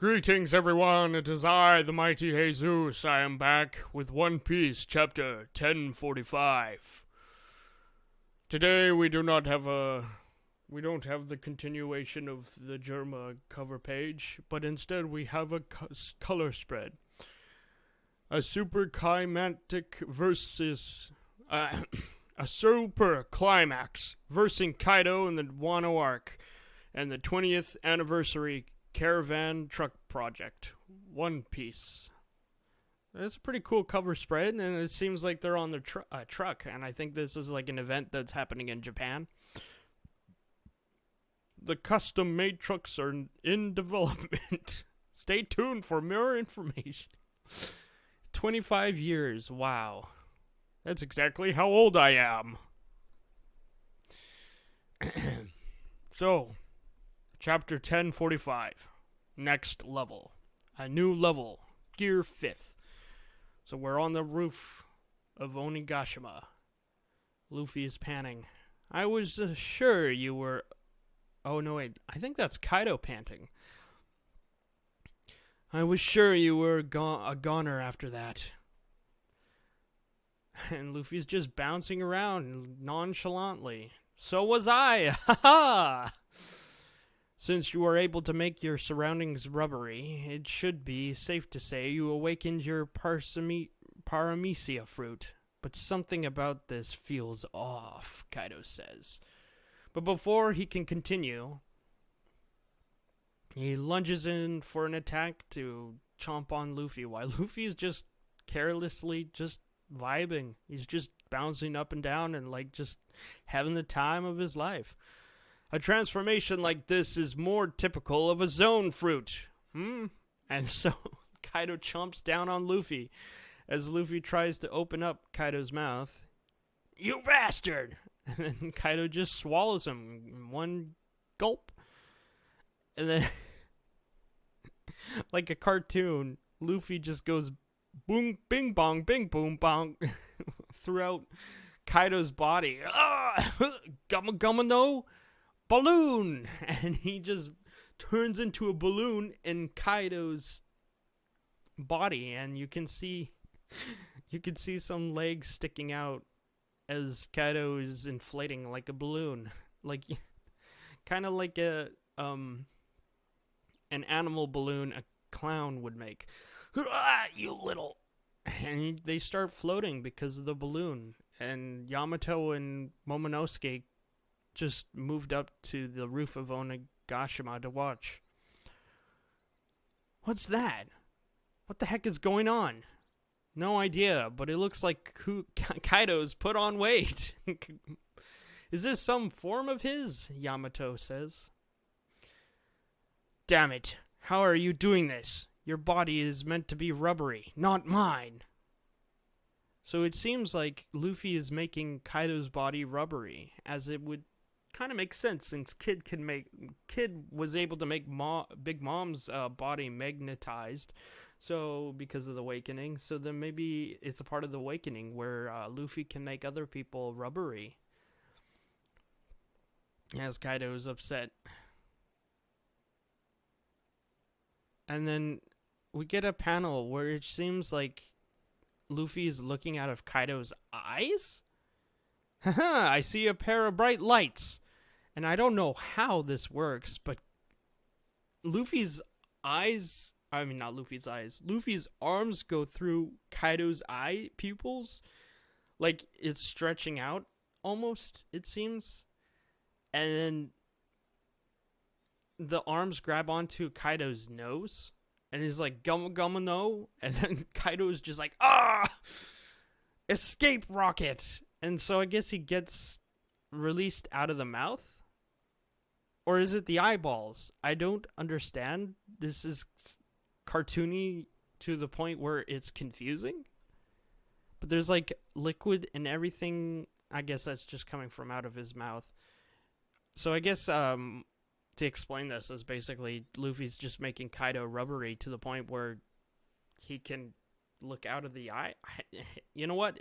Greetings, everyone. It is I, the mighty Haysoos. I am back with One Piece, chapter 1045. Today we don't have the continuation of the Germa cover page, but instead we have a color spread. A super climatic versus a super climax versing Kaido in the Wano arc and the 20th anniversary Caravan Truck Project. One Piece. It's a pretty cool cover spread, and it seems like they're on their truck, and I think this is like an event that's happening in Japan. The custom-made trucks are in development. Stay tuned for more information. 25 years, wow. That's exactly how old I am. So, Chapter 1045. Next level. A new level. Gear 5th. So we're on the roof of Onigashima. Luffy is panting. I was sure you were... Oh, no, wait. I think that's Kaido panting. I was sure you were a goner after that. And Luffy's just bouncing around nonchalantly. So was I! Ha ha! Since you are able to make your surroundings rubbery, it should be safe to say you awakened your paramecia fruit. But something about this feels off, Kaido says. But before he can continue, he lunges in for an attack to chomp on Luffy, while Luffy is just carelessly just vibing. He's just bouncing up and down and like just having the time of his life. A transformation like this is more typical of a zone fruit. And so Kaido chomps down on Luffy as Luffy tries to open up Kaido's mouth. You bastard! And then Kaido just swallows him in one gulp. And then, like a cartoon, Luffy just goes boom, bing bong, bing boom bong throughout Kaido's body. Gumma gumma no! Balloon! And he just turns into a balloon in Kaido's body, and you can see some legs sticking out as Kaido is inflating like a balloon, like kind of like an animal balloon a clown would make. You little! And they start floating because of the balloon, and Yamato and Momonosuke just moved up to the roof of Onigashima to watch. What's that? What the heck is going on? No idea, but it looks like Kaido's put on weight. Is this some form of his? Yamato says. Damn it. How are you doing this? Your body is meant to be rubbery, not mine. So it seems like Luffy is making Kaido's body rubbery, as it would kind of makes sense since Kid was able to make Big Mom's body magnetized, so because of the awakening. So then maybe it's a part of the awakening where Luffy can make other people rubbery. As Kaido is upset, and then we get a panel where it seems like Luffy is looking out of Kaido's eyes. Haha! I see a pair of bright lights. And I don't know how this works, but Luffy's arms go through Kaido's eye pupils. Like, it's stretching out, almost, it seems. And then the arms grab onto Kaido's nose. And he's like, gumma gumma no. And then Kaido is just like, escape rocket. And so I guess he gets released out of the mouth. Or is it the eyeballs? I don't understand. This is cartoony to the point where it's confusing. But there's like liquid and everything. I guess that's just coming from out of his mouth. So I guess to explain this is basically Luffy's just making Kaido rubbery to the point where he can look out of the eye. You know what?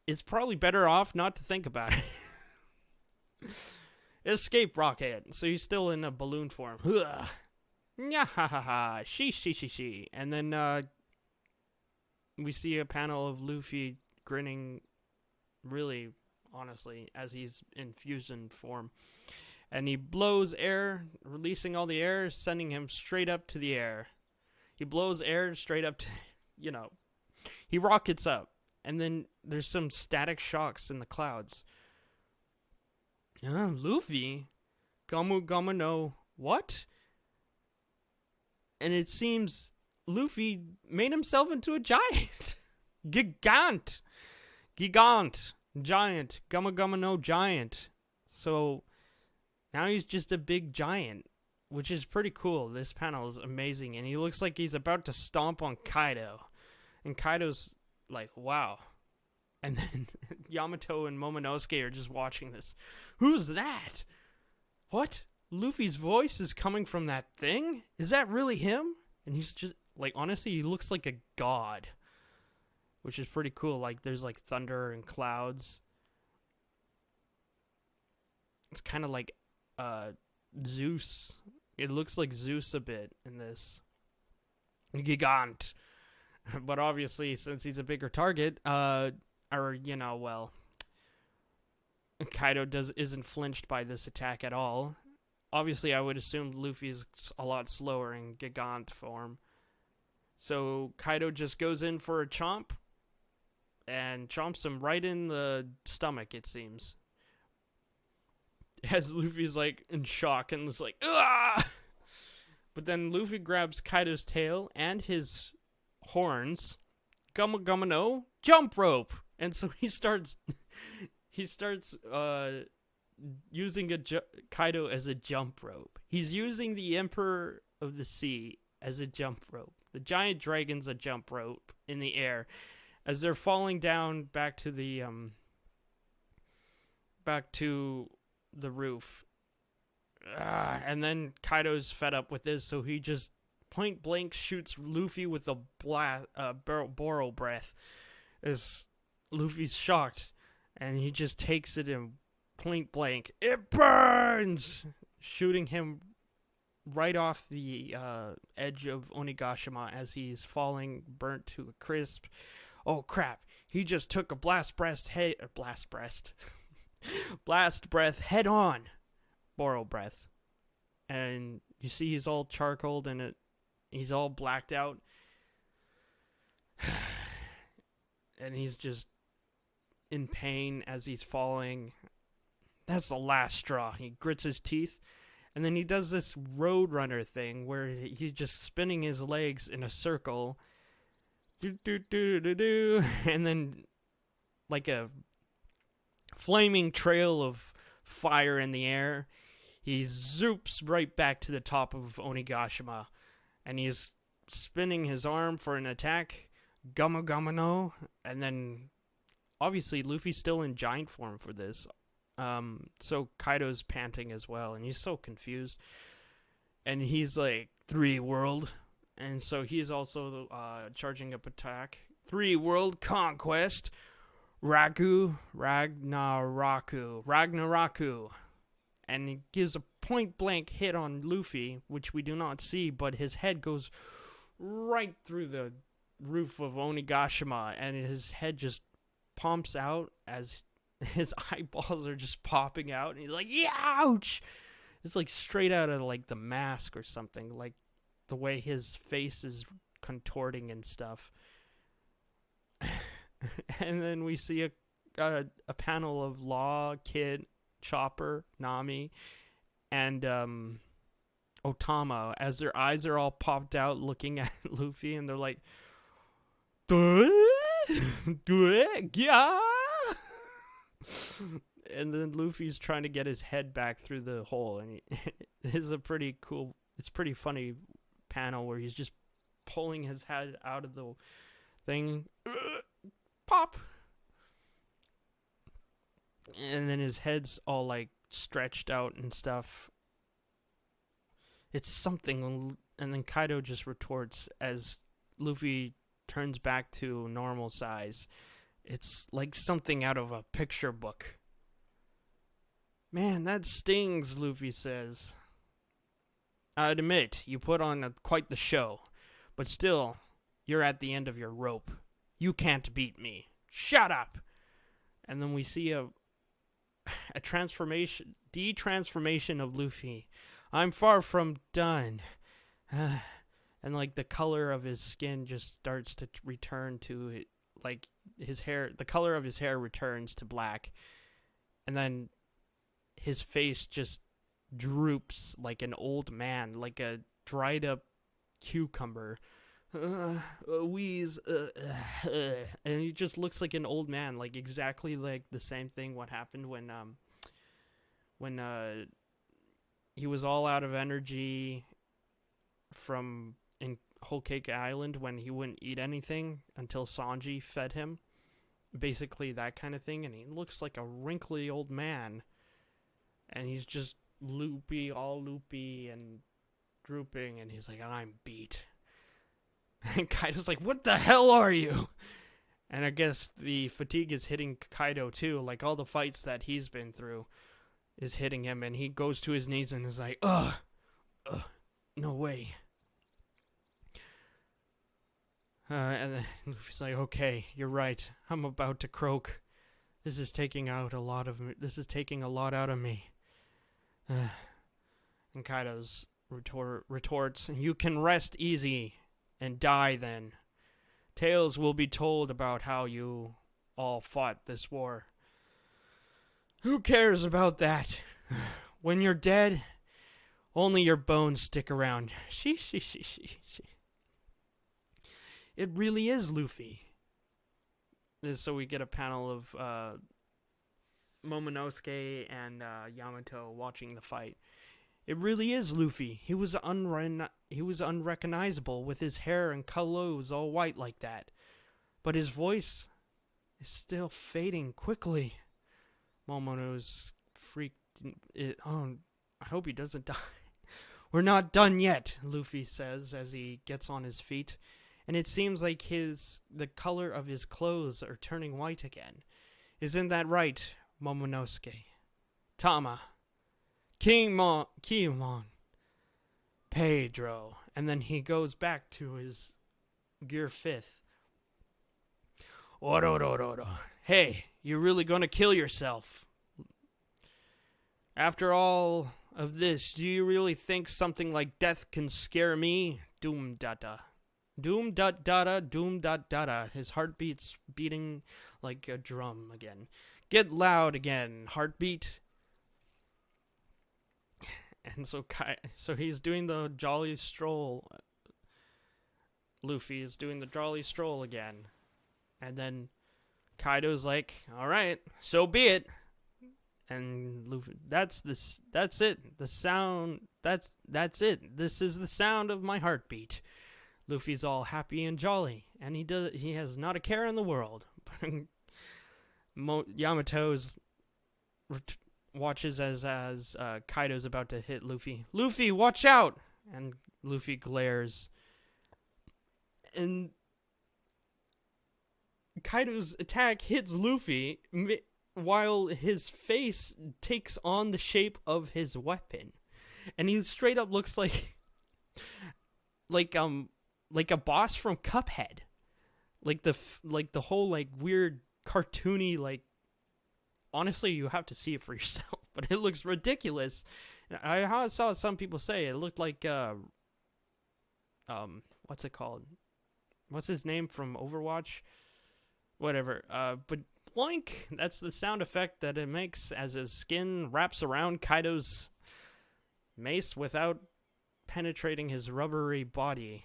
It's probably better off not to think about it. Escape rocket. So he's still in a balloon form. Yeah, ha ha ha. She. And then we see a panel of Luffy grinning, really, honestly, as he's in fusion form. And he blows air, releasing all the air, sending him straight up to the air. He blows air straight up to, he rockets up. And then there's some static shocks in the clouds. Luffy? Gamu no. What? And it seems Luffy made himself into a giant. Gigant. Giant. Gamu no giant. So now he's just a big giant, which is pretty cool. This panel is amazing. And he looks like he's about to stomp on Kaido. And Kaido's like, wow. And then Yamato and Momonosuke are just watching this. Who's that? What? Luffy's voice is coming from that thing? Is that really him? And he's just, like, honestly, he looks like a god. Which is pretty cool. Like, there's, like, thunder and clouds. It's kind of like, Zeus. It looks like Zeus a bit in this. Gigant. But obviously, since he's a bigger target, Kaido isn't flinched by this attack at all. Obviously, I would assume Luffy's a lot slower in Gigant form. So Kaido just goes in for a chomp and chomps him right in the stomach, it seems. As Luffy's like in shock and is like, ah! But then Luffy grabs Kaido's tail and his horns. Gamu no jump rope. And so he starts using Kaido as a jump rope. He's using the Emperor of the Sea as a jump rope. The giant dragon's a jump rope in the air as they're falling down back to the roof. And then Kaido's fed up with this, so he just point blank shoots Luffy with a Boro breath. As Luffy's shocked, and he just takes it in point blank. It burns! Shooting him right off the edge of Onigashima as he's falling, burnt to a crisp. Oh crap, he just took a blast breath head on. Boro breath. And you see he's all charcoaled and he's all blacked out. And he's just in pain as he's falling. That's the last straw. He grits his teeth. And then he does this Roadrunner thing where he's just spinning his legs in a circle. And then like a flaming trail of fire in the air, he zoops right back to the top of Onigashima. And he's spinning his arm for an attack. Gamu no. And then obviously Luffy's still in giant form for this. So Kaido's panting as well, and he's so confused. And he's like, 3 world. And so he's also charging up attack. 3 world conquest. Ragnaraku. And he gives a point blank hit on Luffy, which we do not see, but his head goes right through the roof of Onigashima, and his head just pumps out as his eyeballs are just popping out, and he's like, ouch! It's like straight out of like The Mask or something, like the way his face is contorting and stuff. And then we see a panel of Law, Kid, Chopper, Nami, and Otama as their eyes are all popped out looking at Luffy, and they're like, yeah. And then Luffy's trying to get his head back through the hole, and it's a pretty cool, it's pretty funny panel where he's just pulling his head out of the thing. Pop. And then his head's all like stretched out and stuff. It's something. And then Kaido just retorts as Luffy turns back to normal size. It's like something out of a picture book. Man, that stings, Luffy says. I admit, you put on quite the show, but still, you're at the end of your rope. You can't beat me. Shut up! And then we see a de-transformation of Luffy. I'm far from done. And like the color of his skin just starts to return to like his hair, the color of his hair returns to black. And then his face just droops like an old man, like a dried up cucumber. Wheeze. And he just looks like an old man, like exactly like the same thing what happened when he was all out of energy from in Whole Cake Island when he wouldn't eat anything until Sanji fed him. Basically that kind of thing, and he looks like a wrinkly old man. And he's just all loopy and drooping, and he's like, I'm beat. And Kaido's like, what the hell are you? And I guess the fatigue is hitting Kaido too, like all the fights that he's been through is hitting him, and he goes to his knees and is like, no way. And then Luffy's like, okay, you're right. I'm about to croak. This is taking a lot out of me. And Kaido's retorts, you can rest easy and die then. Tales will be told about how you all fought this war. Who cares about that? When you're dead, only your bones stick around. It really is Luffy. So we get a panel of Momonosuke and Yamato watching the fight. It really is Luffy. He was unrecognizable with his hair and clothes all white like that. But his voice is still fading quickly. Momono's freaked. I hope he doesn't die. We're not done yet, Luffy says as he gets on his feet. And it seems like the color of his clothes are turning white again. Isn't that right, Momonosuke? Tama. Kiyomon. Pedro. And then he goes back to his Gear 5th. Ororororo. Hey, you're really gonna kill yourself. After all of this, do you really think something like death can scare me? Doom data. Doom dot data, doom dot data. His heartbeat's beating like a drum again. Get loud again, heartbeat. And so he's doing the jolly stroll. Luffy is doing the jolly stroll again. And then Kaido's like, alright, so be it. And Luffy, that's it. The sound, that's it. This is the sound of my heartbeat. Luffy's all happy and jolly, and he has not a care in the world. Yamato's watches as Kaido's about to hit Luffy. Luffy, watch out! And Luffy glares. And Kaido's attack hits Luffy while his face takes on the shape of his weapon. And he straight up looks like a boss from Cuphead. Like the whole like weird cartoony, like, honestly you have to see it for yourself, but it looks ridiculous. I saw some people say it looked like what's it called? What's his name from Overwatch? Whatever. But Bloink, that's the sound effect that it makes as his skin wraps around Kaido's mace without penetrating his rubbery body.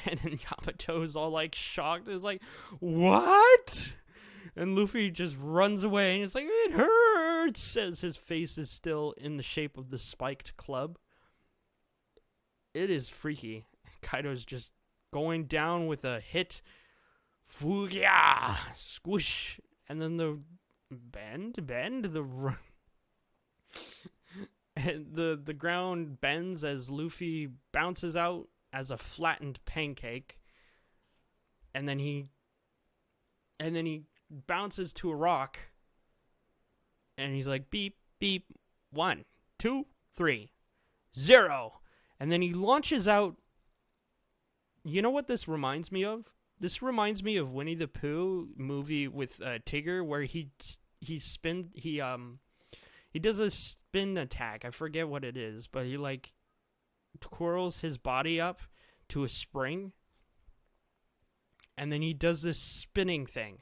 And then Yamato's all like shocked. It's like, what? And Luffy just runs away and it's like, it hurts, says his face is still in the shape of the spiked club. It is freaky. Kaido's just going down with a hit. Fugia! Squish! And then the the ground bends as Luffy bounces out as a flattened pancake. And then he bounces to a rock. And he's like, beep, beep, 1, 2, 3, 0. And then he launches out. You know what this reminds me of? This reminds me of Winnie the Pooh movie with Tigger, where he does a spin attack. I forget what it is, but he like twirls his body up to a spring, and then he does this spinning thing.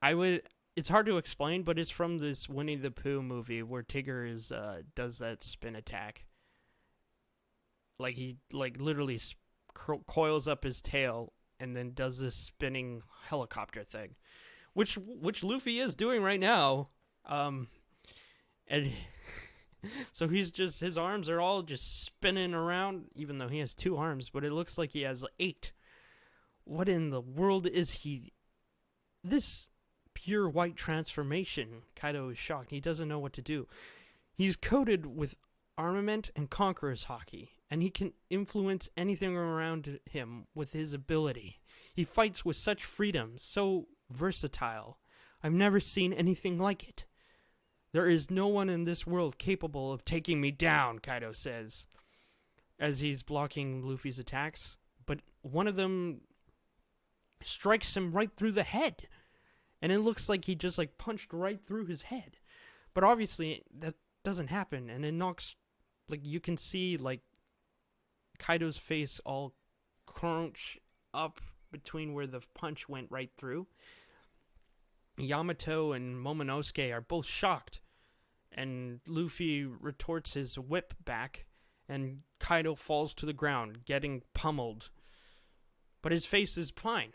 It's hard to explain, but it's from this Winnie the Pooh movie where Tigger does that spin attack. Like he literally coils up his tail and then does this spinning helicopter thing, which Luffy is doing right now. And so his arms are all just spinning around, even though he has 2 arms, but it looks like he has 8. What in the world is he? This pure white transformation. Kaido is shocked. He doesn't know what to do. He's coated with armament and conqueror's haki, and he can influence anything around him with his ability. He fights with such freedom, so versatile. I've never seen anything like it. There is no one in this world capable of taking me down, Kaido says, as he's blocking Luffy's attacks. But one of them strikes him right through the head, and it looks like he just punched right through his head. But obviously that doesn't happen, and it knocks, you can see Kaido's face all crunch up between where the punch went right through. Yamato and Momonosuke are both shocked, and Luffy retorts his whip back, and Kaido falls to the ground, getting pummeled. But his face is fine.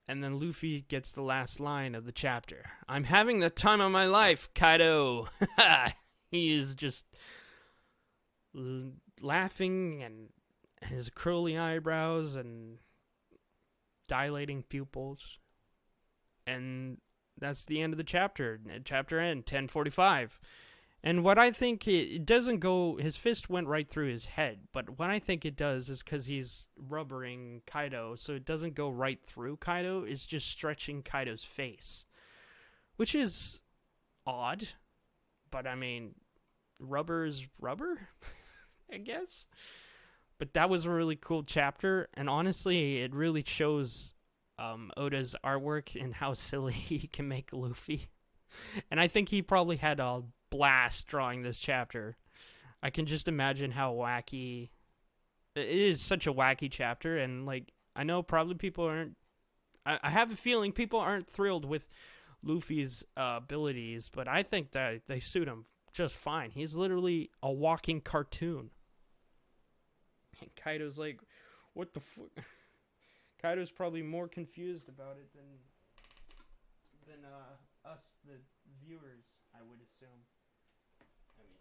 And then Luffy gets the last line of the chapter. I'm having the time of my life, Kaido. He is just laughing, and his curly eyebrows and dilating pupils. And that's the end of the chapter. Chapter end, 10:45. And what I think, it doesn't go, his fist went right through his head, but what I think it does is because he's rubbering Kaido, so it doesn't go right through Kaido, it's just stretching Kaido's face. Which is odd, but I mean, rubber is rubber, I guess? But that was a really cool chapter, and honestly, it really shows Oda's artwork and how silly he can make Luffy. And I think he probably had a blast drawing this chapter. I can just imagine how wacky it is. Such a wacky chapter, and I know probably people aren't, I have a feeling people aren't thrilled with Luffy's abilities, but I think that they suit him just fine. He's literally a walking cartoon. And Kaido's like, what the fuck? Kaido's probably more confused about it than us, the viewers, I would assume. I mean,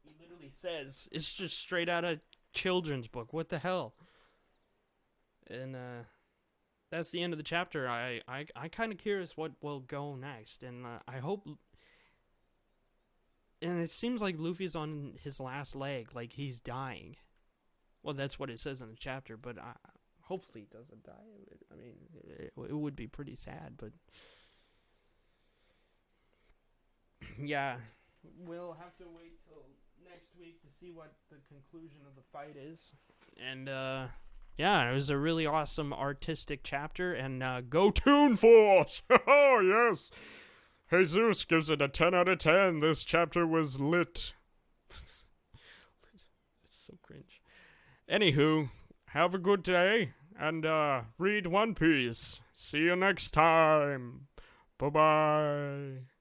he literally says, it's just straight out of children's book. What the hell? And that's the end of the chapter. I kind of curious what will go next, and I hope. And it seems like Luffy's on his last leg, like he's dying. Well, that's what it says in the chapter, but hopefully he doesn't die. I mean, it would be pretty sad, but yeah, we'll have to wait till next week to see what the conclusion of the fight is. And yeah, it was a really awesome artistic chapter, and go Toon Force! Oh, yes! Haysoos gives it a 10 out of 10. This chapter was lit. It's so cringe. Anywho, have a good day, and read One Piece. See you next time. Bye-bye.